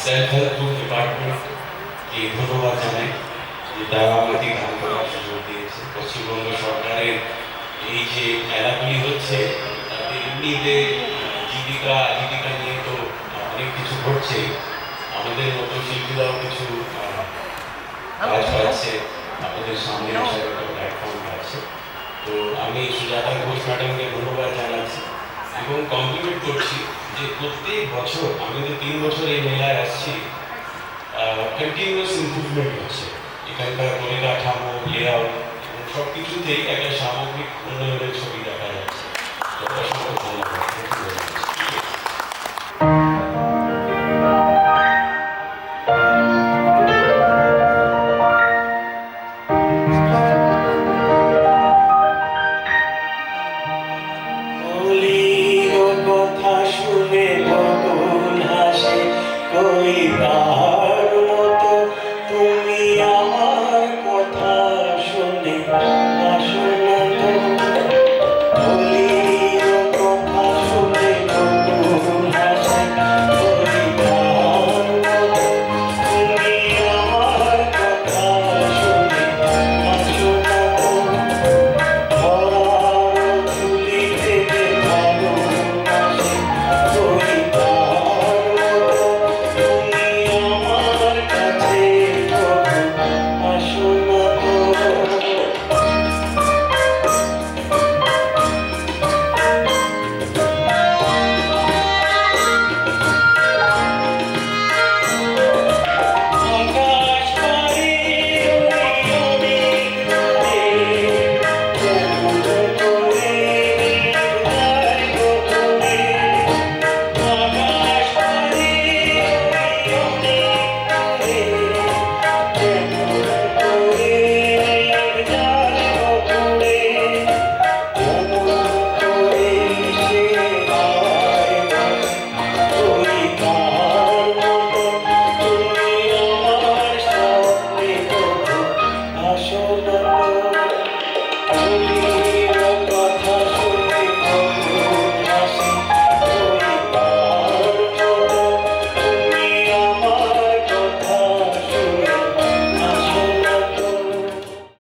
Self help group ডিপার্টমেন্টকে ধন্যবাদ জানাই যে তারা আমাকে গান করার সুযোগ দিয়েছে। পশ্চিমবঙ্গ সরকারের এই যে মেলাগুলি হচ্ছে তাতে এমনিতে জীবিকা নিয়ে তো অনেক কিছু ঘটছে, আমাদের মতো শিল্পীরাও কিছু কাজ পাচ্ছে, আমাদের সামনে আসার একটা প্ল্যাটফর্ম পাচ্ছে। তো আমি সুজাতা ঘোষ ম্যাডামকে ধন্যবাদ জানাচ্ছি এবং কমপ্লিমেন্ট করছি যে প্রত্যেক বছর আমি যে 3 বছর এই মেলায় আসছি, কন্টিনিউয়াস ইমপ্রুভমেন্ট হচ্ছে। এখানকার পরিকাঠামো, লেআউট এবং সব কিছুতেই একটা সামগ্রিক উন্নয়নের ছবি দেখা যাচ্ছে। অসংখ্য ধন্যবাদ। কথা শুনে বকুল হাসে, কই